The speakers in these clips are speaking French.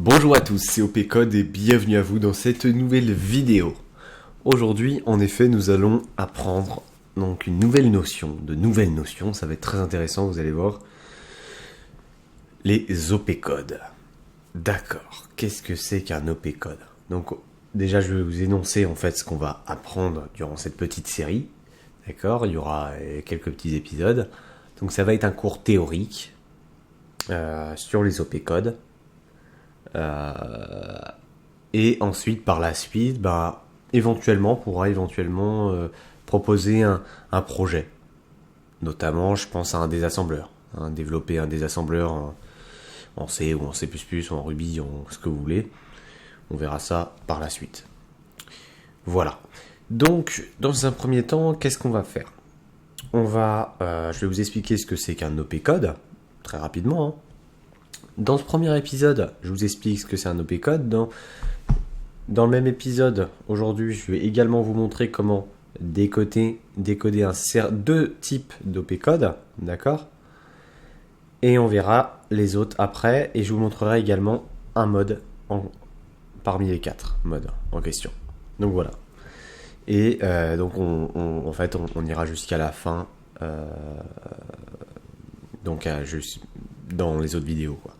Bonjour à tous, c'est OP Code et bienvenue à vous dans cette nouvelle vidéo. Aujourd'hui, en effet, nous allons apprendre donc une nouvelle notion, ça va être très intéressant, vous allez voir. Les OP Codes. D'accord, qu'est-ce que c'est qu'un OP Code? Donc déjà, je vais vous énoncer en fait ce qu'on va apprendre durant cette petite série. D'accord, il y aura quelques petits épisodes. Donc ça va être un cours théorique sur les OP Codes. Et ensuite, par la suite, éventuellement, on pourra proposer un projet. Notamment, je pense à un désassembleur. Développer un désassembleur en C ou en C++, ou en Ruby, en ce que vous voulez. On verra ça par la suite. Voilà. Donc, dans un premier temps, qu'est-ce qu'on va faire? Je vais vous expliquer ce que c'est qu'un OP Code, très rapidement. Dans ce premier épisode, je vous explique ce que c'est un OP Code. Dans le même épisode, aujourd'hui, je vais également vous montrer comment décoder deux types d'OP Code, d'accord? Et on verra les autres après, et je vous montrerai également un mode parmi les 4 modes en question. Donc voilà. Et donc on ira jusqu'à la fin, juste dans les autres vidéos, quoi.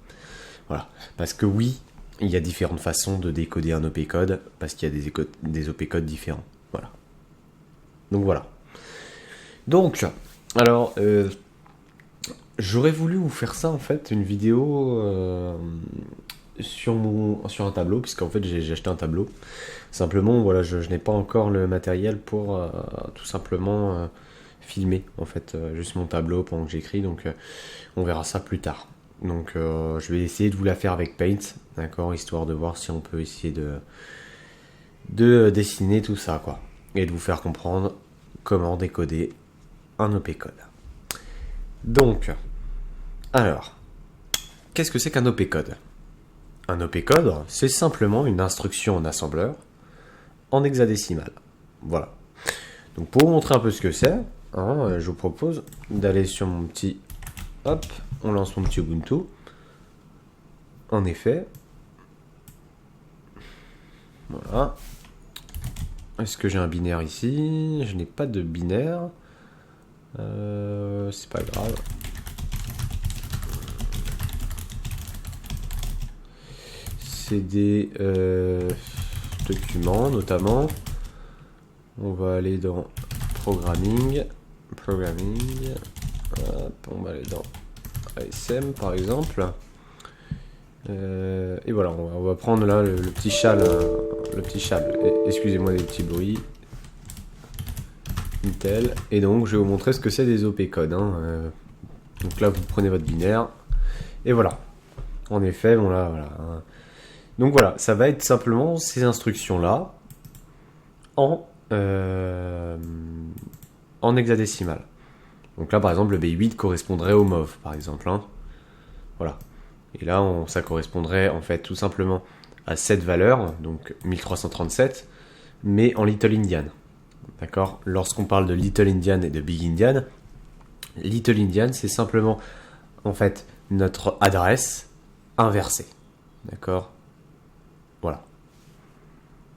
Voilà. Parce que oui, il y a différentes façons de décoder un OP Code, parce qu'il y a des OP Codes différents. Voilà. Donc voilà. Donc, alors, j'aurais voulu vous faire ça, en fait, une vidéo sur un tableau, puisqu'en fait, j'ai acheté un tableau. Simplement, voilà, je n'ai pas encore le matériel pour tout simplement filmer, en fait, juste mon tableau pendant que j'écris, donc on verra ça plus tard. Donc je vais essayer de vous la faire avec Paint, d'accord, histoire de voir si on peut essayer de dessiner tout ça, quoi. Et de vous faire comprendre comment décoder un OP Code. Donc, alors, qu'est-ce que c'est qu'un OP Code? Un OP Code, c'est simplement une instruction en assembleur en hexadécimal. Voilà. Donc pour vous montrer un peu ce que c'est, je vous propose d'aller sur mon petit... Hop, on lance mon petit Ubuntu. En effet. Voilà. Est-ce que j'ai un binaire ici? Je n'ai pas de binaire. C'est pas grave. C'est des documents notamment. On va aller dans Programming. Hop, on va aller dans ASM par exemple. Et voilà, on va prendre là le petit châle. Excusez-moi des petits bruits. Nickel. Et donc je vais vous montrer ce que c'est des OP Codes. Donc là vous prenez votre binaire. Et voilà. En effet, bon là, voilà. Donc voilà, ça va être simplement ces instructions-là en hexadécimal. Donc là, par exemple, le B8 correspondrait au MOV, par exemple. Voilà. Et là, ça correspondrait, en fait, tout simplement à cette valeur, donc 1337, mais en Little Indian. D'accord? Lorsqu'on parle de Little Indian et de Big Indian, Little Indian, c'est simplement, en fait, notre adresse inversée. D'accord? Voilà.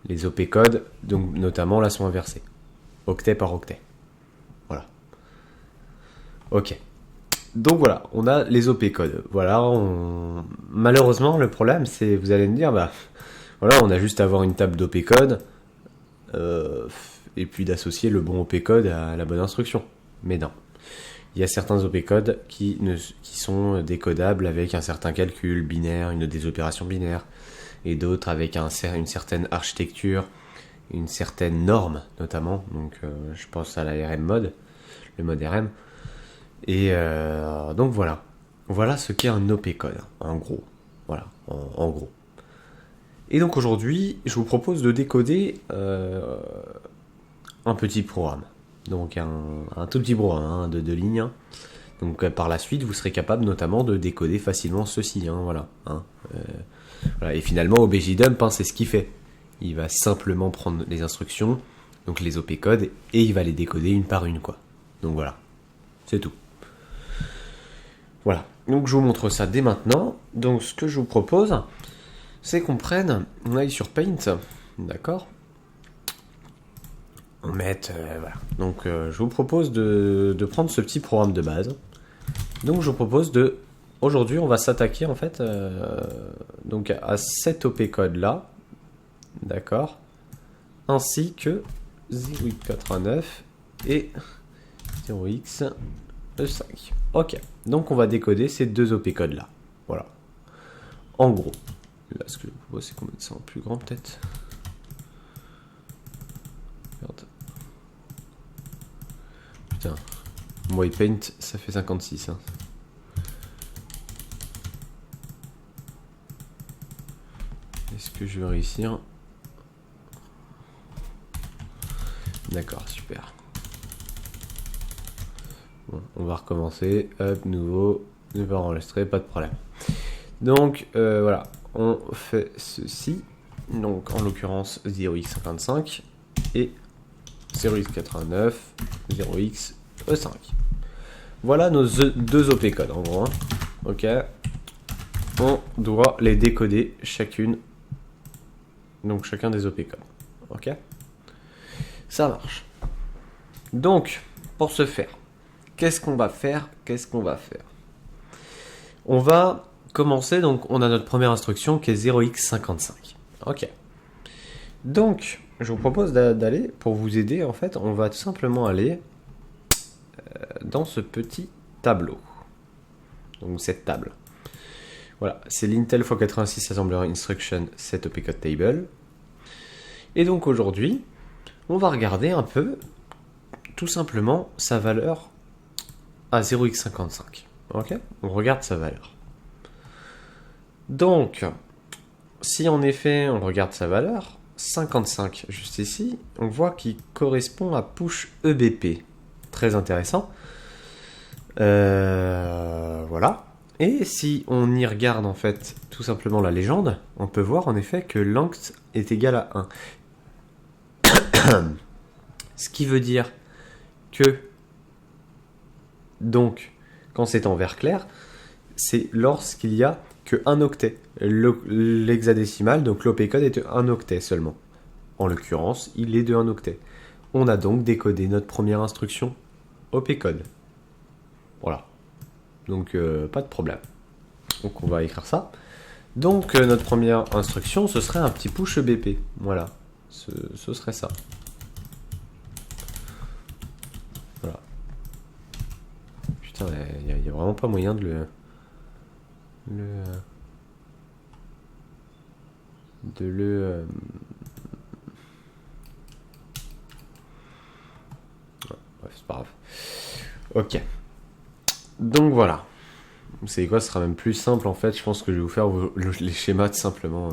Les OP codes, donc notamment là, sont inversés. Octet par octet. Voilà. Ok. Donc voilà, on a les OP codes. Voilà, malheureusement, le problème, c'est, vous allez me dire, voilà, on a juste à avoir une table d'OP code et puis d'associer le bon OP code à la bonne instruction. Mais non. Il y a certains OP codes qui sont décodables avec un certain calcul binaire, des opérations binaires, et d'autres avec une certaine architecture, une certaine norme notamment. Donc je pense à la RM mode, le mode RM. Et donc voilà. Voilà ce qu'est un OP Code, en gros. Voilà, en gros. Et donc aujourd'hui, je vous propose de décoder un petit programme. Donc un tout petit programme de 2 lignes. Donc par la suite, vous serez capable notamment de décoder facilement ceci. Voilà. Et finalement, OBJDump, c'est ce qu'il fait. Il va simplement prendre les instructions, donc les OP codes, et il va les décoder une par une, quoi. Donc voilà, c'est tout. Voilà, donc je vous montre ça dès maintenant. Donc ce que je vous propose, c'est qu'on prenne, on aille sur Paint, d'accord. On mette, voilà. Donc je vous propose de prendre ce petit programme de base. Donc je vous propose de, aujourd'hui on va s'attaquer en fait donc à cet OP code là, d'accord, ainsi que 0x89 et 0x5. Ok, donc on va décoder ces deux OP codes là, voilà. En gros, là ce que je vous propose c'est qu'on mette ça en plus grand peut-être. Merde. Putain, moi Paint ça fait 56 hein. Est-ce que je vais réussir? D'accord, super. Bon, on va recommencer. Hop, nouveau, enregistrer, pas de problème. Donc voilà, on fait ceci. Donc en l'occurrence 0x55 et 0x89, 0x5. Voilà nos deux OP codes en gros. Hein. Ok. On doit les décoder chacune. Donc chacun des OP codes. Ok. Ça marche. Donc, pour ce faire, qu'est-ce qu'on va faire? On va commencer, donc on a notre première instruction qui est 0x55. Ok. Donc, je vous propose d'aller, pour vous aider, en fait, on va tout simplement aller dans ce petit tableau. Donc cette table. Voilà, c'est l'Intel x86 Assembler Instruction Set OP Code Table. Et donc aujourd'hui, on va regarder un peu, tout simplement, sa valeur à 0x55. Ok, on regarde sa valeur. Donc, si en effet on regarde sa valeur, 55 juste ici, on voit qu'il correspond à push EBP. Très intéressant. Voilà. Et si on y regarde en fait tout simplement la légende, on peut voir en effet que length est égal à 1. Ce qui veut dire que, donc, quand c'est en vert clair, c'est lorsqu'il y a que 1 octet. L'hexadécimal, donc l'OP code est de 1 octet seulement. En l'occurrence, il est de 1 octet. On a donc décodé notre première instruction OP code. Voilà. Donc, pas de problème. Donc, on va écrire ça. Donc, notre première instruction, ce serait un petit push EBP. Voilà. Ce serait ça. Voilà. Putain, il n'y a vraiment pas moyen de bref, c'est pas grave. Ok. Donc voilà. Vous savez quoi, ce sera même plus simple en fait. Je pense que je vais vous faire les schémas tout simplement.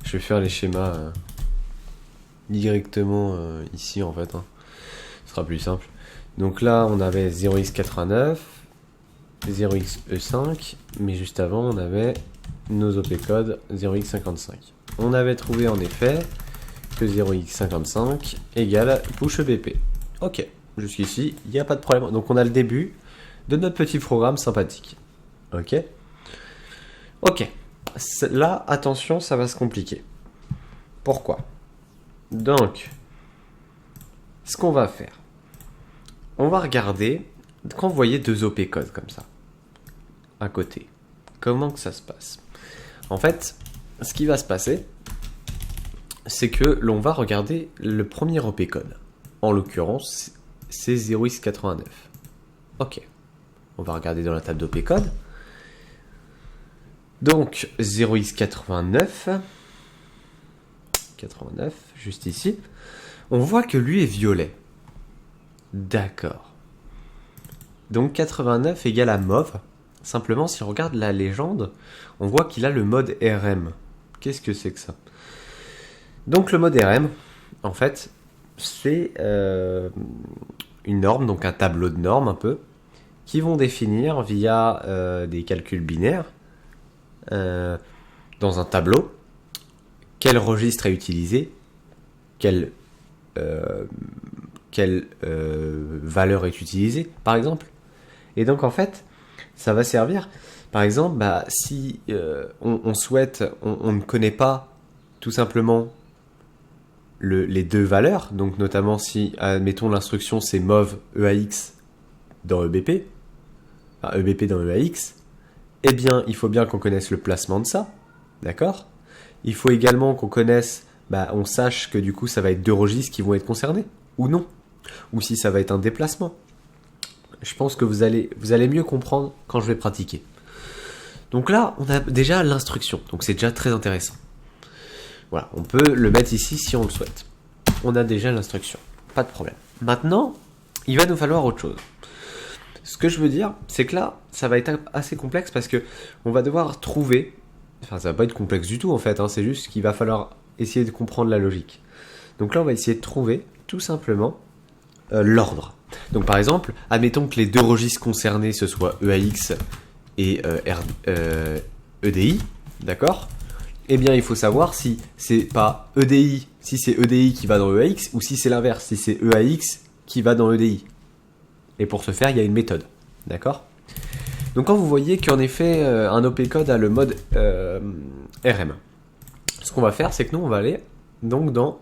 Je vais faire les schémas directement ici en fait. Hein. Ce sera plus simple. Donc là, on avait 0x89, 0xe5, mais juste avant, on avait nos OP codes 0x55. On avait trouvé en effet que 0x55 égale push EBP. Ok, jusqu'ici, il n'y a pas de problème. Donc on a le début de notre petit programme sympathique. Ok. Ok. Là, attention, ça va se compliquer. Pourquoi? Donc, ce qu'on va faire, on va regarder quand vous voyez deux OP codes comme ça, à côté. Comment que ça se passe? En fait, ce qui va se passer, c'est que l'on va regarder le premier OP code. En l'occurrence, c'est 0x89. Ok. On va regarder dans la table d'OP code. Donc 0x89, 89, juste ici, on voit que lui est violet. D'accord. Donc 89 égale à mauve. Simplement, si on regarde la légende, on voit qu'il a le mode RM. Qu'est-ce que c'est que ça? Donc le mode RM, en fait, c'est une norme, donc un tableau de normes un peu, qui vont définir via des calculs binaires, dans un tableau, quel registre est utilisé, quelle valeur est utilisée, par exemple. Et donc en fait, ça va servir Par exemple, bah, si on souhaite, on ne connaît pas tout simplement les deux valeurs, donc notamment si, admettons, l'instruction c'est mov EAX dans EBP, enfin EBP dans EAX, eh bien, il faut bien qu'on connaisse le placement de ça, d'accord? Il faut également qu'on connaisse, bah, on sache que du coup, ça va être deux registres qui vont être concernés, ou non, ou si ça va être un déplacement. Je pense que vous allez mieux comprendre quand je vais pratiquer. Donc là, on a déjà l'instruction, donc c'est déjà très intéressant. Voilà, on peut le mettre ici si on le souhaite. On a déjà l'instruction, pas de problème. Maintenant, il va nous falloir autre chose. Ce que je veux dire, c'est que là, ça va être assez complexe parce que on va devoir trouver, enfin ça va pas être complexe du tout en fait, hein, c'est juste qu'il va falloir essayer de comprendre la logique. Donc là, on va essayer de trouver tout simplement l'ordre. Donc par exemple, admettons que les deux registres concernés, ce soit EAX et EDI, d'accord? Eh bien, il faut savoir si c'est pas EDI, si c'est EDI qui va dans EAX, ou si c'est l'inverse, si c'est EAX qui va dans EDI. Et pour ce faire, il y a une méthode, d'accord? Donc quand vous voyez qu'en effet, un OP-code a le mode RM, ce qu'on va faire, c'est que nous, on va aller donc dans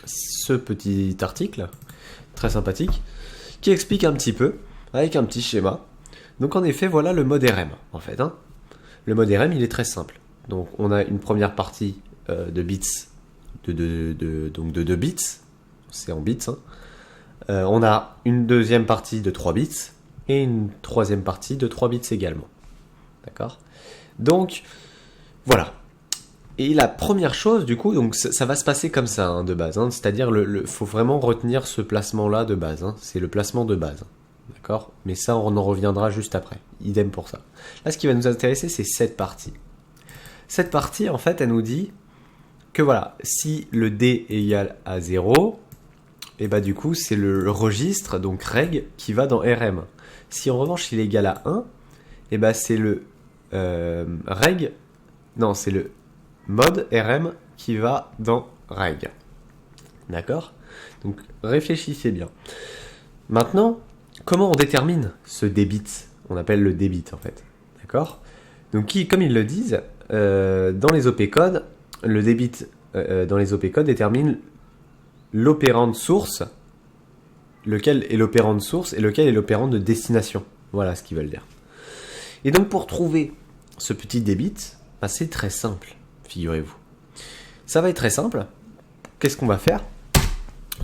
ce petit article, très sympathique, qui explique un petit peu, avec un petit schéma. Donc en effet, voilà le mode RM, en fait. Hein. Le mode RM, il est très simple. Donc on a une première partie de bits, donc de 2 bits, c'est en bits. Hein. On a une deuxième partie de 3 bits, et une troisième partie de 3 bits également. D'accord? Donc, voilà. Et la première chose, du coup, donc ça va se passer comme ça, hein, de base. Hein, c'est-à-dire, faut vraiment retenir ce placement-là de base. Hein, c'est le placement de base. D'accord? Mais ça, on en reviendra juste après. Idem pour ça. Là, ce qui va nous intéresser, c'est cette partie. Cette partie, en fait, elle nous dit que voilà, si le D est égal à 0, et bah du coup, c'est le registre, donc reg, qui va dans RM. Si en revanche, il est égal à 1, et bah c'est le reg, non, c'est le mode RM qui va dans reg. D'accord? Donc, réfléchissez bien. Maintenant, comment on détermine ce débit? On appelle le débit, en fait. D'accord? Donc, comme ils le disent, dans les OP-codes, le débit dans les OP-codes détermine l'opérand source, lequel est l'opérand de source et lequel est l'opérand de destination. Voilà ce qu'ils veulent dire. Et donc pour trouver ce petit débit, bah, c'est très simple, figurez-vous. Ça va être très simple. Qu'est-ce qu'on va faire?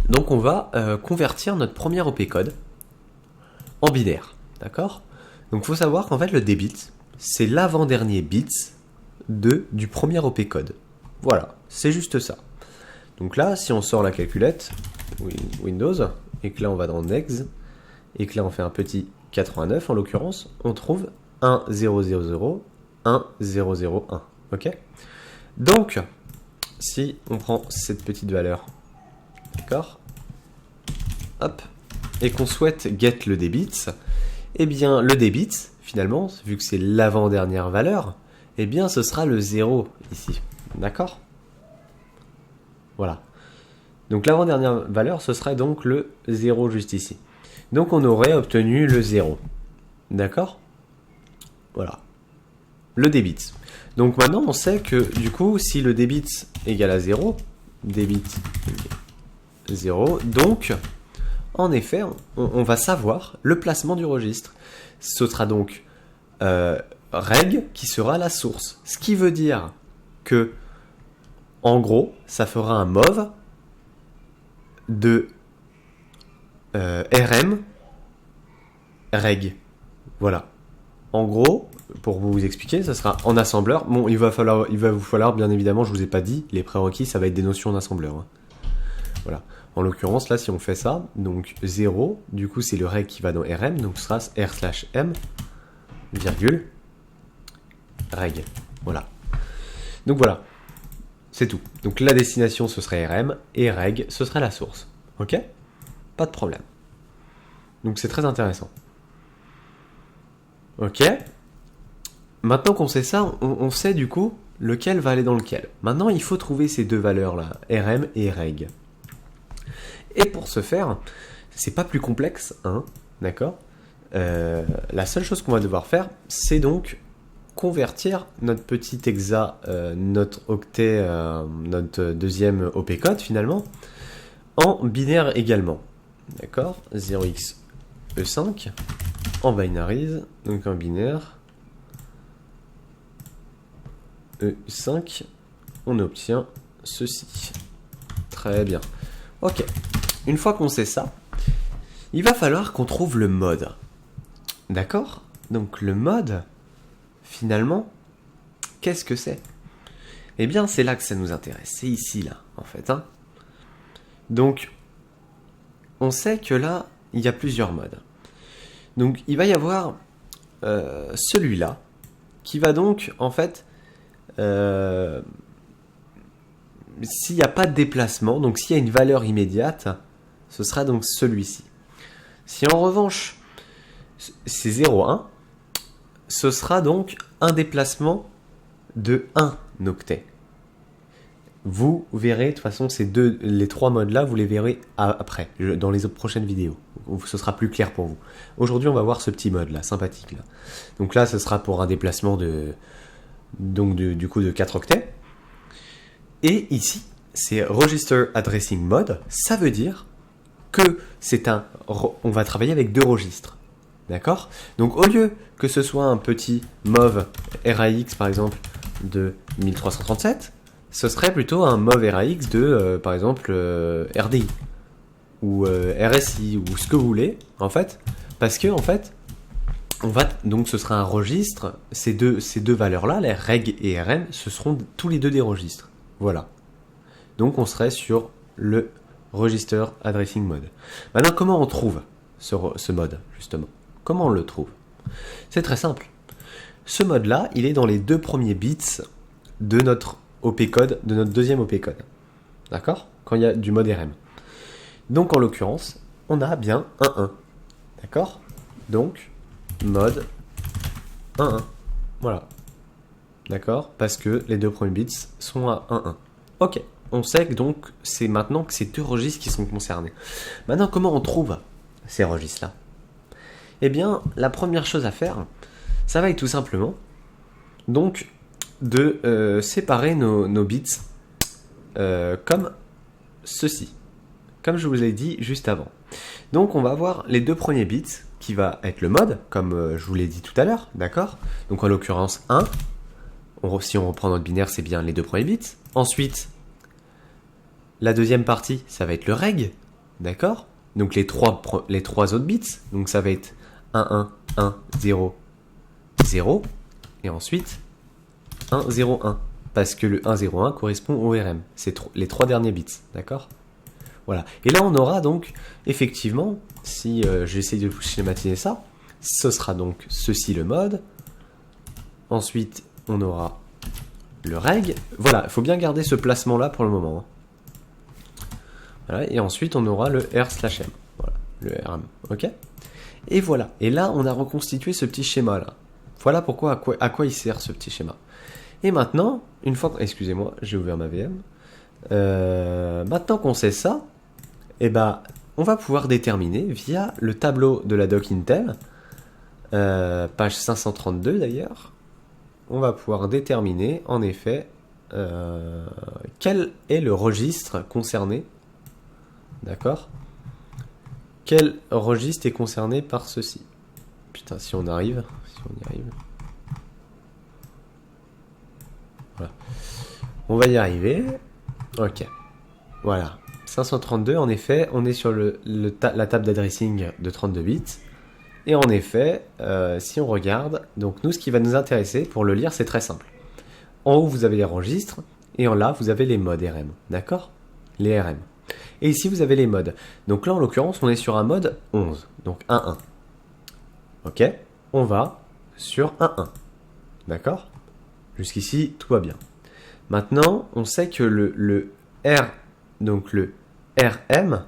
Donc on va convertir notre premier OP-code en binaire. D'accord? Donc il faut savoir qu'en fait le débit, c'est l'avant-dernier bit du premier OP-code. Voilà, c'est juste ça. Donc là, si on sort la calculette, Windows, et que là on va dans Next, et que là on fait un petit 89 en l'occurrence, on trouve 1 0 0 0 1 0 0 1. Ok? Donc, si on prend cette petite valeur, d'accord? Hop, et qu'on souhaite get le débit, eh bien le débit, finalement, vu que c'est l'avant-dernière valeur, eh bien ce sera le 0 ici. D'accord? Voilà. Donc l'avant-dernière valeur, ce serait donc le 0 juste ici. Donc on aurait obtenu le 0. D'accord? Voilà. Le débit. Donc maintenant, on sait que du coup, si le débit égale à 0, débit égale 0, donc, en effet, on va savoir le placement du registre. Ce sera donc reg qui sera la source. Ce qui veut dire que, en gros, ça fera un mov de RM reg. Voilà. En gros, pour vous expliquer, ça sera en assembleur. Bon, il va vous falloir, bien évidemment, je vous ai pas dit, les prérequis, ça va être des notions en assembleur. Hein. Voilà. En l'occurrence, là, si on fait ça, donc 0, du coup, c'est le reg qui va dans RM, donc ce sera r/m, virgule, reg. Voilà. Donc voilà. C'est tout. Donc la destination, ce serait RM, et reg, ce serait la source. Ok? Pas de problème. Donc c'est très intéressant. Ok? Maintenant qu'on sait ça, on sait du coup lequel va aller dans lequel. Maintenant, il faut trouver ces deux valeurs-là, RM et reg. Et pour ce faire, c'est pas plus complexe, hein, d'accord? La seule chose qu'on va devoir faire, c'est donc convertir notre petit hexa, notre octet, notre deuxième OP-code finalement, en binaire également. D'accord, 0x-E5 en binarise, donc en binaire. E5, on obtient ceci. Très bien. Ok, une fois qu'on sait ça, il va falloir qu'on trouve le mode. D'accord? Donc le mode, finalement, qu'est-ce que c'est? Eh bien, c'est là que ça nous intéresse. C'est ici, là, en fait. Hein. Donc, on sait que là, il y a plusieurs modes. Donc, il va y avoir celui-là, qui va donc, en fait, s'il n'y a pas de déplacement, donc s'il y a une valeur immédiate, ce sera donc celui-ci. Si en revanche, c'est 0,1, ce sera donc un déplacement de 1 octet. Vous verrez, de toute façon, les trois modes-là, vous les verrez après, dans les prochaines vidéos. Ce sera plus clair pour vous. Aujourd'hui, on va voir ce petit mode-là, sympathique. Là. Donc là, ce sera pour un déplacement du coup de 4 octets. Et ici, c'est Register Addressing Mode. Ça veut dire que on va travailler avec deux registres. D'accord? Donc au lieu que ce soit un petit MOV RAX par exemple de 1337, ce serait plutôt un MOV RAX de par exemple RDI ou RSI ou ce que vous voulez en fait, parce que en fait donc ce sera un registre, ces deux valeurs là, les reg et rm, ce seront tous les deux des registres. Voilà. Donc on serait sur le Register Addressing Mode. Maintenant comment on trouve ce mode justement? Comment on le trouve? C'est très simple. Ce mode-là, il est dans les deux premiers bits de notre OP-code, de notre deuxième OP-code. D'accord? Quand il y a du mode RM. Donc en l'occurrence, on a bien 1-1. D'accord? Donc, mode 1-1. Voilà. D'accord? Parce que les deux premiers bits sont à 1-1. Ok. On sait que donc c'est maintenant que c'est deux registres qui sont concernés. Maintenant, comment on trouve ces registres-là? Eh bien, la première chose à faire, ça va être tout simplement donc de séparer nos bits comme ceci, comme je vous l'ai dit juste avant. Donc on va avoir les deux premiers bits qui va être le mode, comme je vous l'ai dit tout à l'heure, d'accord? Donc en l'occurrence 1, si on reprend notre binaire, c'est bien les deux premiers bits. Ensuite, la deuxième partie, ça va être le reg, d'accord? Donc les trois autres bits, donc ça va être 1, 1, 1, 0, 0, et ensuite 1, 0, 1, parce que le 1, 0, 1 correspond au RM, c'est les trois derniers bits, d'accord? Voilà, et là on aura donc, effectivement, si j'essaie de schématiser ça, ce sera donc ceci le mode, ensuite on aura le reg, voilà, il faut bien garder ce placement là pour le moment, hein. Voilà, et ensuite on aura le R/M, voilà, le RM, ok? Et voilà, et là on a reconstitué ce petit schéma là. Voilà pourquoi, à quoi il sert ce petit schéma. Et maintenant, une fois excusez-moi, j'ai ouvert ma VM. Maintenant qu'on sait ça, eh ben, on va pouvoir déterminer via le tableau de la doc Intel, page 532 d'ailleurs, on va pouvoir déterminer en effet quel est le registre concerné. D'accord? Quel registre est concerné par ceci? Putain, si on y arrive. Voilà. On va y arriver. Ok. Voilà. 532, en effet, on est sur la table d'addressing de 32 bits. Et en effet, si on regarde, donc nous, ce qui va nous intéresser pour le lire, c'est très simple. En haut, vous avez les registres. Et en là, vous avez les modes RM. D'accord? Les RM. Et ici, vous avez les modes. Donc là, en l'occurrence, on est sur un mode 11. Donc 1-1. Ok? On va sur 1-1. D'accord? Jusqu'ici, tout va bien. Maintenant, on sait que le R, donc le RM,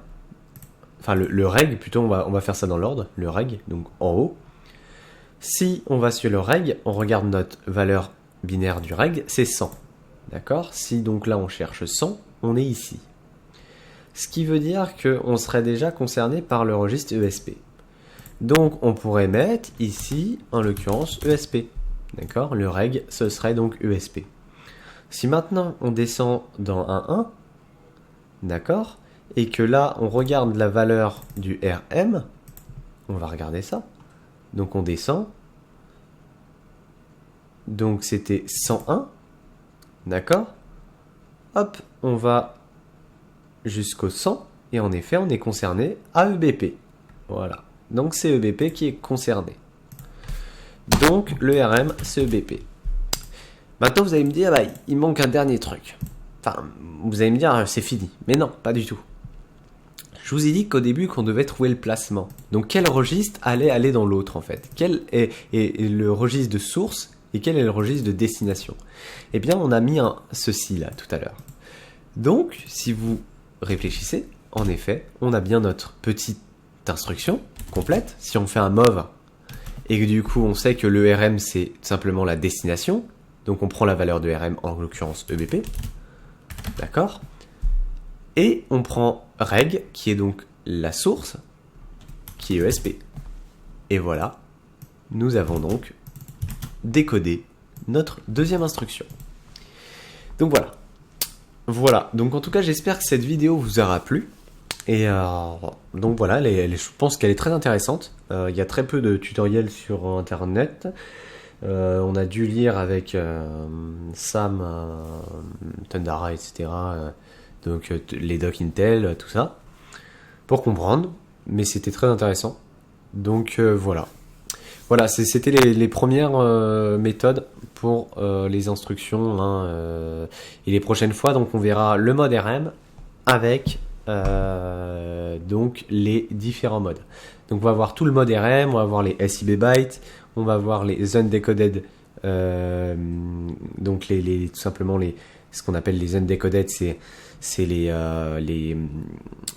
enfin le reg, plutôt, on va faire ça dans l'ordre, le reg, donc en haut. Si on va sur le reg, on regarde notre valeur binaire du reg, c'est 100. D'accord? Si donc là, on cherche 100, on est ici. Ce qui veut dire qu'on serait déjà concerné par le registre ESP. Donc on pourrait mettre ici, en l'occurrence, ESP. D'accord? Le reg, ce serait donc ESP. Si maintenant on descend dans un 1, d'accord? Et que là on regarde la valeur du RM, on va regarder ça. Donc on descend. Donc c'était 101, d'accord? Hop, on va jusqu'au 100, et en effet on est concerné à EBP. Voilà, donc c'est EBP qui est concerné. Donc le RM c'est EBP. Maintenant vous allez me dire, bah, il manque un dernier truc. Enfin, vous allez me dire, c'est fini. Mais non, pas du tout. Je vous ai dit qu'au début qu'on devait trouver le placement. Donc quel registre allait aller dans l'autre en fait? Quel est le registre de source et quel est le registre de destination? Eh bien on a mis ceci là tout à l'heure. Donc si vous réfléchissez, en effet, on a bien notre petite instruction complète. Si on fait un mov et que du coup on sait que le RM c'est simplement la destination, donc on prend la valeur de RM en l'occurrence EBP, d'accord? Et on prend reg, qui est donc la source, qui est ESP. Et voilà, nous avons donc décodé notre deuxième instruction. Donc voilà. Voilà, donc en tout cas j'espère que cette vidéo vous aura plu. Et donc voilà, je pense qu'elle est très intéressante. Il y a très peu de tutoriels sur internet. On a dû lire avec Sam, Tundara, etc. Donc les docs Intel, tout ça, pour comprendre, mais c'était très intéressant. Donc voilà. Voilà, c'était les premières méthodes pour les instructions. Hein, et les prochaines fois, donc on verra le mode RM avec donc les différents modes. Donc on va voir tout le mode RM, on va voir les SIB bytes, on va voir les undecoded, donc tout simplement ce qu'on appelle les undecoded, c'est les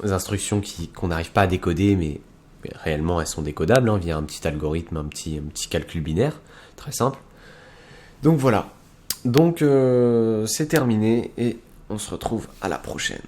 instructions qu'on n'arrive pas à décoder, mais réellement elles sont décodables hein, via un petit algorithme, un petit calcul binaire, très simple. Donc voilà, donc c'est terminé et on se retrouve à la prochaine.